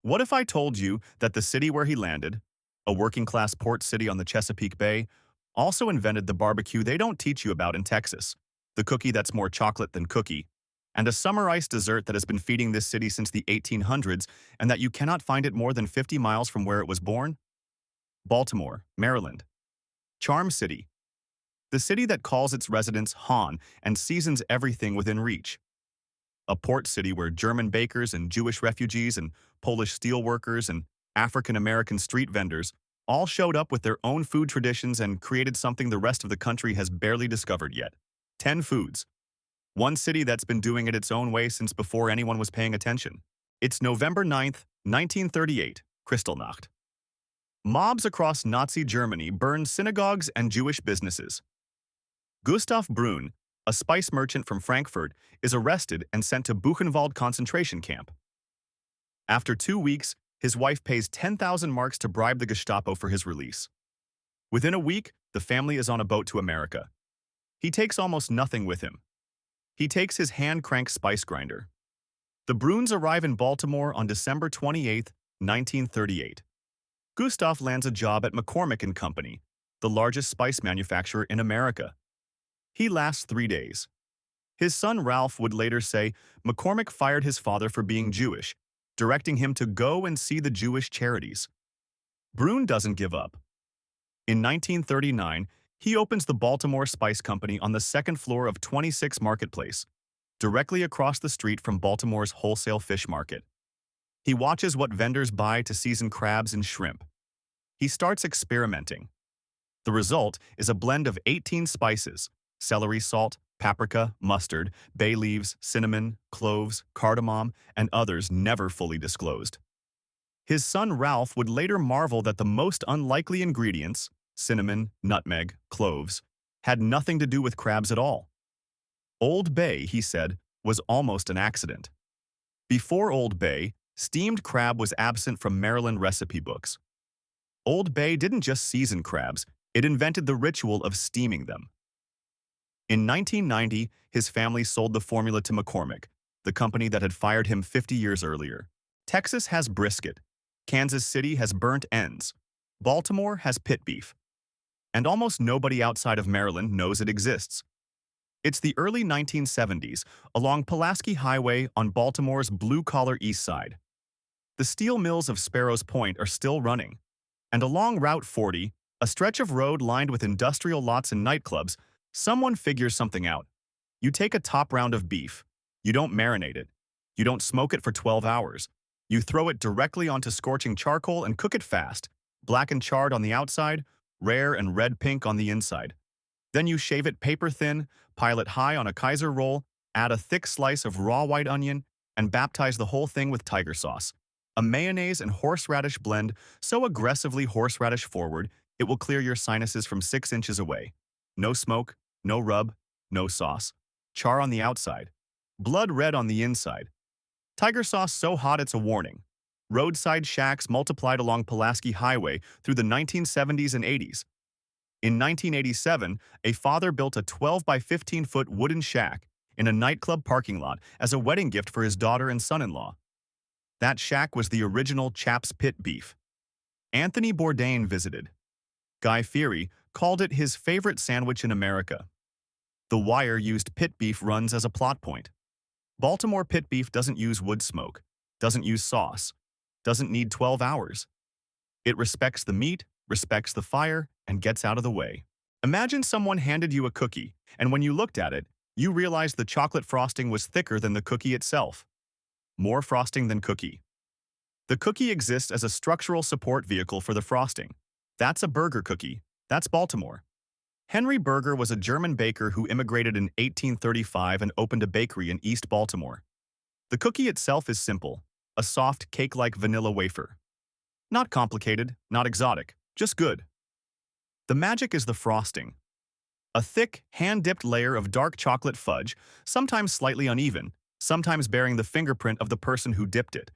What if I told you that the city where he landed, a working-class port city on the Chesapeake Bay, also invented the barbecue they don't teach you about in Texas, the cookie that's more chocolate than cookie, and a summer ice dessert that has been feeding this city since the 1800s and that you cannot find it more than 50 miles from where it was born? Baltimore, Maryland. Charm City. The city that calls its residents Han and seasons everything within reach. A port city where German bakers and Jewish refugees and Polish steelworkers and African-American street vendors all showed up with their own food traditions and created something the rest of the country has barely discovered yet. 10 foods. One city that's been doing it its own way since before anyone was paying attention. It's November 9th, 1938, Kristallnacht. Mobs across Nazi Germany burned synagogues and Jewish businesses. Gustav Brunn, a spice merchant from Frankfurt, is arrested and sent to Buchenwald concentration camp. After 2 weeks, his wife pays 10,000 marks to bribe the Gestapo for his release. Within a week, the family is on a boat to America. He takes almost nothing with him. He takes his hand-crank spice grinder. The Brunns arrive in Baltimore on December 28, 1938. Gustav lands a job at McCormick and Company, the largest spice manufacturer in America. He lasts 3 days. His son Ralph would later say McCormick fired his father for being Jewish, directing him to go and see the Jewish charities. Brunn doesn't give up. In 1939, he opens the Baltimore Spice Company on the second floor of 26 Marketplace, directly across the street from Baltimore's wholesale fish market. He watches what vendors buy to season crabs and shrimp. He starts experimenting. The result is a blend of 18 spices: celery salt, paprika, mustard, bay leaves, cinnamon, cloves, cardamom, and others never fully disclosed. His son Ralph would later marvel that the most unlikely ingredients, cinnamon, nutmeg, cloves, had nothing to do with crabs at all. Old Bay, he said, was almost an accident. Before Old Bay, steamed crab was absent from Maryland recipe books. Old Bay didn't just season crabs, it invented the ritual of steaming them. In 1990, his family sold the formula to McCormick, the company that had fired him 50 years earlier. Texas has brisket. Kansas City has burnt ends. Baltimore has pit beef. And almost nobody outside of Maryland knows it exists. It's the early 1970s, along Pulaski Highway on Baltimore's blue-collar east side. The steel mills of Sparrows Point are still running. And along Route 40, a stretch of road lined with industrial lots and nightclubs, someone figures something out. You take a top round of beef. You don't marinate it. You don't smoke it for 12 hours. You throw it directly onto scorching charcoal and cook it fast, black and charred on the outside, rare and red-pink on the inside. Then you shave it paper-thin, pile it high on a Kaiser roll, add a thick slice of raw white onion, and baptize the whole thing with tiger sauce, a mayonnaise and horseradish blend so aggressively horseradish forward it will clear your sinuses from 6 inches away. No smoke, no rub, no sauce. Char on the outside. Blood red on the inside. Tiger sauce so hot it's a warning. Roadside shacks multiplied along Pulaski Highway through the 1970s and 80s. In 1987, a father built a 12 by 15-foot wooden shack in a nightclub parking lot as a wedding gift for his daughter and son-in-law. That shack was the original Chap's Pit beef. Anthony Bourdain visited. Guy Fieri called it his favorite sandwich in America. The Wire used pit beef runs as a plot point. Baltimore pit beef doesn't use wood smoke, doesn't use sauce, doesn't need 12 hours. It respects the meat, respects the fire, and gets out of the way. Imagine someone handed you a cookie, and when you looked at it, you realized the chocolate frosting was thicker than the cookie itself. More frosting than cookie. The cookie exists as a structural support vehicle for the frosting. That's a Berger cookie. That's Baltimore. Henry Berger was a German baker who immigrated in 1835 and opened a bakery in East Baltimore. The cookie itself is simple, a soft, cake-like vanilla wafer. Not complicated, not exotic, just good. The magic is the frosting. A thick, hand-dipped layer of dark chocolate fudge, sometimes slightly uneven, sometimes bearing the fingerprint of the person who dipped it.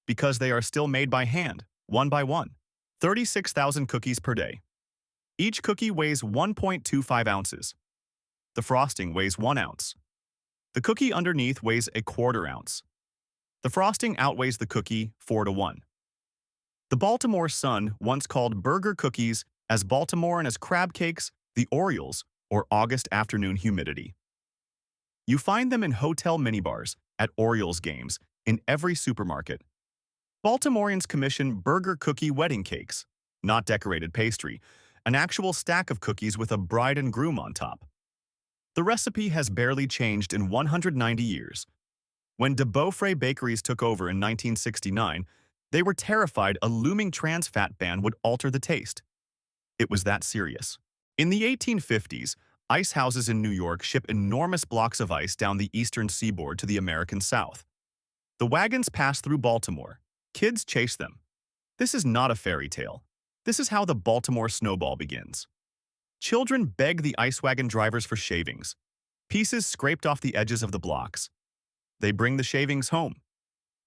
Because they are still made by hand, one by one. 36,000 cookies per day. Each cookie weighs 1.25 ounces. The frosting weighs 1 ounce. The cookie underneath weighs a 1/4 ounce. The frosting outweighs the cookie 4-1. The Baltimore Sun once called Berger cookies as Baltimore and as crab cakes the Orioles, or August afternoon humidity. You find them in hotel minibars, at Orioles games, in every supermarket. Baltimoreans commission Berger cookie wedding cakes, not decorated pastry, an actual stack of cookies with a bride and groom on top. The recipe has barely changed in 190 years. When de Beaufray bakeries took over in 1969, they were terrified a looming trans fat ban would alter the taste. It was that serious. In the 1850s, ice houses in New York ship enormous blocks of ice down the eastern seaboard to the American South. The wagons pass through Baltimore. Kids chase them. This is not a fairy tale. This is how the Baltimore Snowball begins. Children beg the ice wagon drivers for shavings, pieces scraped off the edges of the blocks. They bring the shavings home.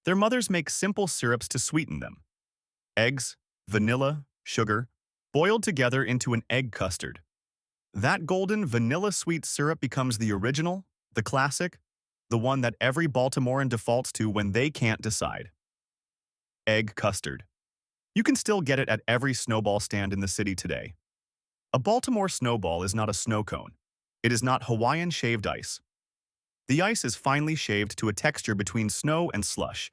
Their mothers make simple syrups to sweeten them. Eggs, vanilla, sugar, boiled together into an egg custard. That golden vanilla-sweet syrup becomes the original, the classic, the one that every Baltimorean defaults to when they can't decide. Egg custard. You can still get it at every snowball stand in the city today. A Baltimore snowball is not a snow cone. It is not Hawaiian shaved ice. The ice is finely shaved to a texture between snow and slush.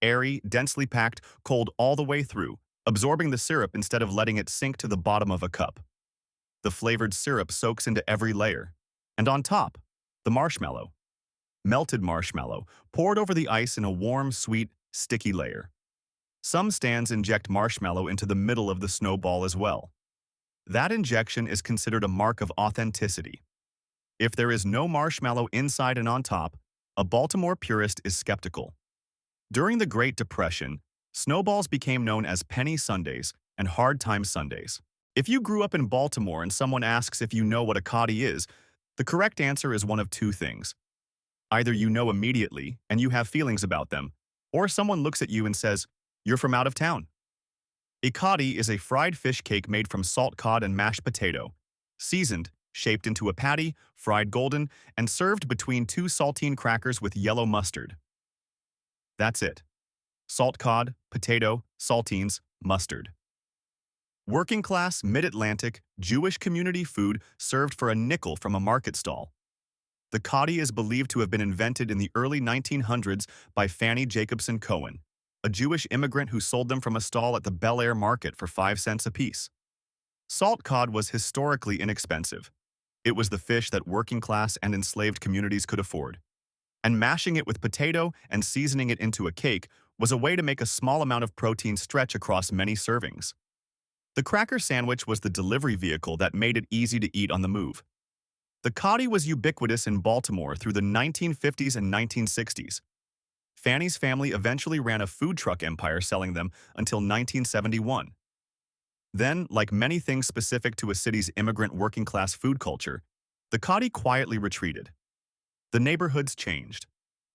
Airy, densely packed, cold all the way through, absorbing the syrup instead of letting it sink to the bottom of a cup. The flavored syrup soaks into every layer. And on top, the marshmallow. Melted marshmallow, poured over the ice in a warm, sweet, sticky layer. Some stands inject marshmallow into the middle of the snowball as well. That injection is considered a mark of authenticity. If there is no marshmallow inside and on top, a Baltimore purist is skeptical. During the Great Depression, snowballs became known as penny sundaes and hard time sundaes. If you grew up in Baltimore and someone asks if you know what a coddie is, the correct answer is one of two things. Either you know immediately and you have feelings about them, or someone looks at you and says, "You're from out of town." A coddie is a fried fish cake made from salt cod and mashed potato, seasoned, shaped into a patty, fried golden, and served between two saltine crackers with yellow mustard. That's it. Salt cod, potato, saltines, mustard. Working class, mid-Atlantic, Jewish community food served for a nickel from a market stall. The coddie is believed to have been invented in the early 1900s by Fanny Jacobson Cohen, a Jewish immigrant who sold them from a stall at the Bel Air Market for 5 cents apiece. Salt cod was historically inexpensive. It was the fish that working class and enslaved communities could afford. And mashing it with potato and seasoning it into a cake was a way to make a small amount of protein stretch across many servings. The cracker sandwich was the delivery vehicle that made it easy to eat on the move. The coddie was ubiquitous in Baltimore through the 1950s and 1960s. Fanny's family eventually ran a food truck empire selling them until 1971. Then, like many things specific to a city's immigrant working-class food culture, the coddie quietly retreated. The neighborhoods changed.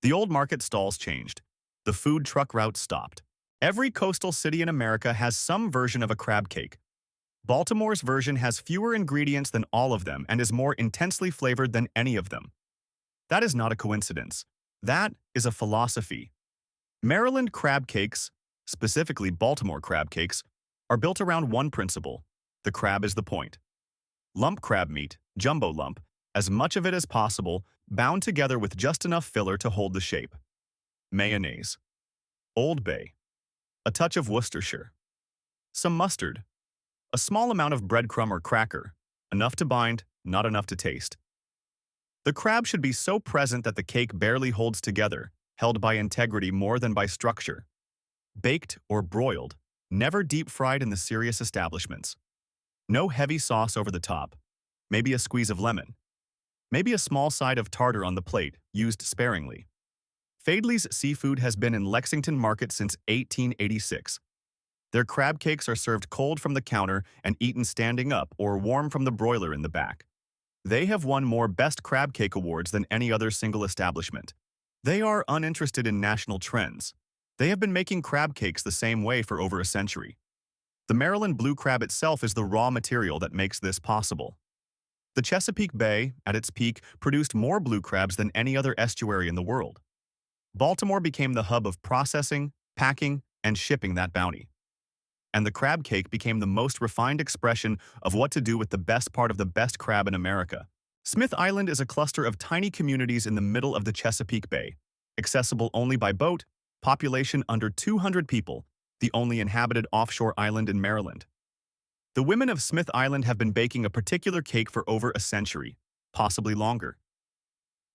The old market stalls changed. The food truck routes stopped. Every coastal city in America has some version of a crab cake. Baltimore's version has fewer ingredients than all of them and is more intensely flavored than any of them. That is not a coincidence. That is a philosophy. Maryland crab cakes, specifically Baltimore crab cakes, are built around one principle: the crab is the point. Lump crab meat, jumbo lump, as much of it as possible, bound together with just enough filler to hold the shape. Mayonnaise. Old Bay. A touch of Worcestershire. Some mustard. A small amount of breadcrumb or cracker, enough to bind, not enough to taste. The crab should be so present that the cake barely holds together, held by integrity more than by structure. Baked or broiled, never deep-fried in the serious establishments. No heavy sauce over the top. Maybe a squeeze of lemon. Maybe a small side of tartar on the plate, used sparingly. Fadley's Seafood has been in Lexington Market since 1886. Their crab cakes are served cold from the counter and eaten standing up or warm from the broiler in the back. They have won more Best Crab Cake awards than any other single establishment. They are uninterested in national trends. They have been making crab cakes the same way for over a century. The Maryland blue crab itself is the raw material that makes this possible. The Chesapeake Bay, at its peak, produced more blue crabs than any other estuary in the world. Baltimore became the hub of processing, packing, and shipping that bounty. And the crab cake became the most refined expression of what to do with the best part of the best crab in America. Smith Island is a cluster of tiny communities in the middle of the Chesapeake Bay, accessible only by boat, population under 200 people, the only inhabited offshore island in Maryland. The women of Smith Island have been baking a particular cake for over a century, possibly longer.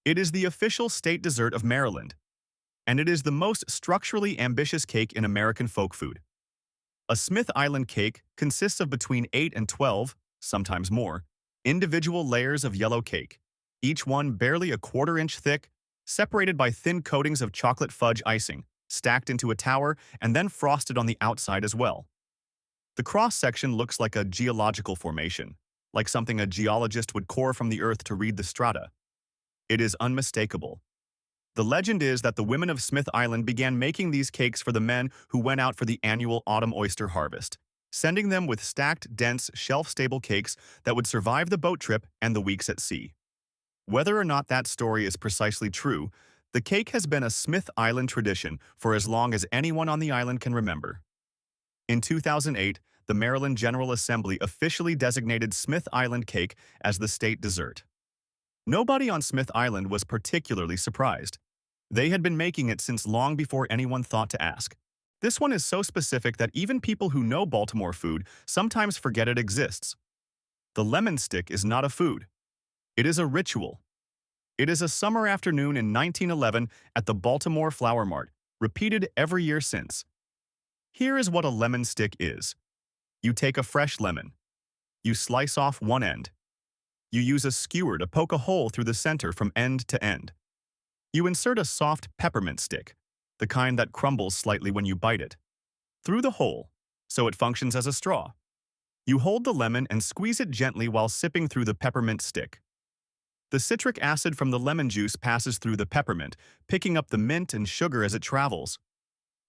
It is the official state dessert of Maryland, and it is the most structurally ambitious cake in American folk food. A Smith Island cake consists of between 8 and 12, sometimes more, individual layers of yellow cake, each one barely a quarter-inch thick, separated by thin coatings of chocolate fudge icing, stacked into a tower and then frosted on the outside as well. The cross-section looks like a geological formation, like something a geologist would core from the earth to read the strata. It is unmistakable. The legend is that the women of Smith Island began making these cakes for the men who went out for the annual autumn oyster harvest, sending them with stacked, dense, shelf-stable cakes that would survive the boat trip and the weeks at sea. Whether or not that story is precisely true, the cake has been a Smith Island tradition for as long as anyone on the island can remember. In 2008, the Maryland General Assembly officially designated Smith Island cake as the state dessert. Nobody on Smith Island was particularly surprised. They had been making it since long before anyone thought to ask. This one is so specific that even people who know Baltimore food sometimes forget it exists. The lemon stick is not a food. It is a ritual. It is a summer afternoon in 1911 at the Baltimore Flower Mart, repeated every year since. Here is what a lemon stick is. You take a fresh lemon. You slice off one end. You use a skewer to poke a hole through the center from end to end. You insert a soft peppermint stick, the kind that crumbles slightly when you bite it, through the hole, so it functions as a straw. You hold the lemon and squeeze it gently while sipping through the peppermint stick. The citric acid from the lemon juice passes through the peppermint, picking up the mint and sugar as it travels.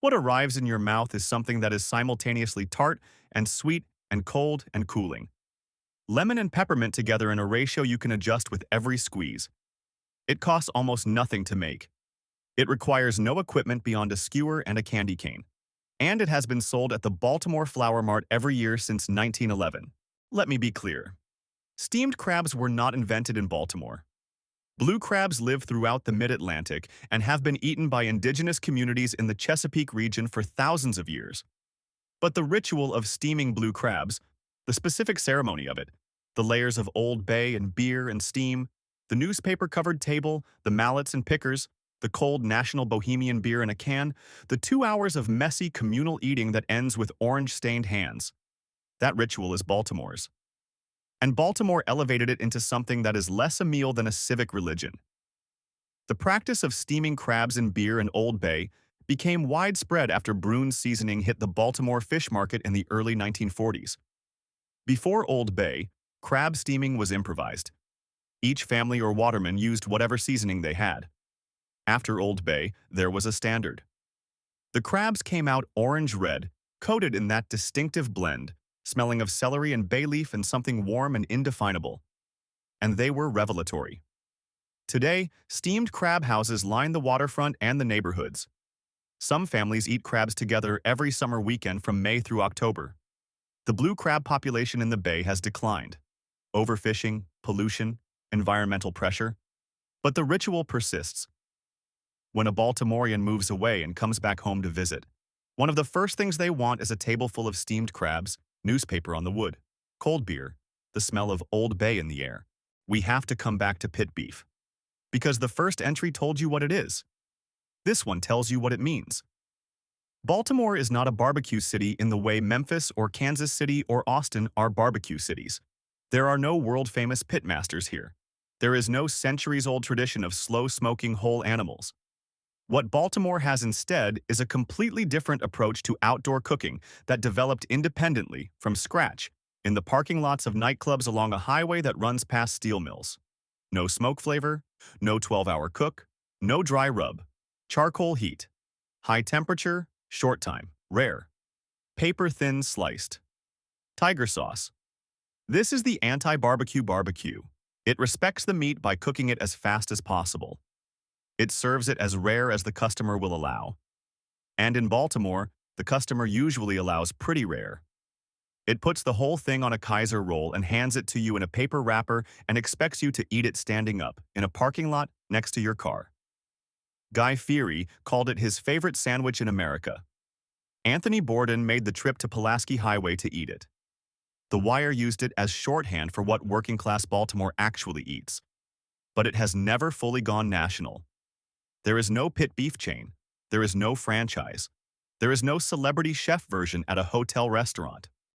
What arrives in your mouth is something that is simultaneously tart and sweet and cold and cooling. Lemon and peppermint together in a ratio you can adjust with every squeeze. It costs almost nothing to make. It requires no equipment beyond a skewer and a candy cane. And it has been sold at the Baltimore Flower Mart every year since 1911. Let me be clear. Steamed crabs were not invented in Baltimore. Blue crabs live throughout the mid-Atlantic and have been eaten by indigenous communities in the Chesapeake region for thousands of years. But the ritual of steaming blue crabs, the specific ceremony of it, the layers of Old Bay and beer and steam, the newspaper-covered table, the mallets and pickers, the cold national bohemian beer in a can, the 2 hours of messy communal eating that ends with orange-stained hands. That ritual is Baltimore's. And Baltimore elevated it into something that is less a meal than a civic religion. The practice of steaming crabs in beer in Old Bay became widespread after Bruin's seasoning hit the Baltimore fish market in the early 1940s. Before Old Bay, crab steaming was improvised. Each family or waterman used whatever seasoning they had. After Old Bay, there was a standard. The crabs came out orange-red, coated in that distinctive blend, smelling of celery and bay leaf and something warm and indefinable. And they were revelatory. Today, steamed crab houses line the waterfront and the neighborhoods. Some families eat crabs together every summer weekend from May through October. The blue crab population in the bay has declined. Overfishing, pollution, environmental pressure. But the ritual persists. When a Baltimorean moves away and comes back home to visit, one of the first things they want is a table full of steamed crabs, newspaper on the wood, cold beer, the smell of Old Bay in the air. We have to come back to pit beef. Because the first entry told you what it is. This one tells you what it means. Baltimore is not a barbecue city in the way Memphis or Kansas City or Austin are barbecue cities. There are no world-famous pitmasters here. There is no centuries-old tradition of slow-smoking whole animals. What Baltimore has instead is a completely different approach to outdoor cooking that developed independently, from scratch, in the parking lots of nightclubs along a highway that runs past steel mills. No smoke flavor, no 12-hour cook, no dry rub, charcoal heat, high temperature, short time, rare, paper-thin sliced. Tiger sauce. This is the anti-barbecue barbecue. It respects the meat by cooking it as fast as possible. It serves it as rare as the customer will allow. And in Baltimore, the customer usually allows pretty rare. It puts the whole thing on a Kaiser roll and hands it to you in a paper wrapper and expects you to eat it standing up in a parking lot next to your car. Guy Fieri called it his favorite sandwich in America. Anthony Bourdain made the trip to Pulaski Highway to eat it. The Wire used it as shorthand for what working-class Baltimore actually eats. But it has never fully gone national. There is no pit beef chain. There is no franchise. There is no celebrity chef version at a hotel restaurant.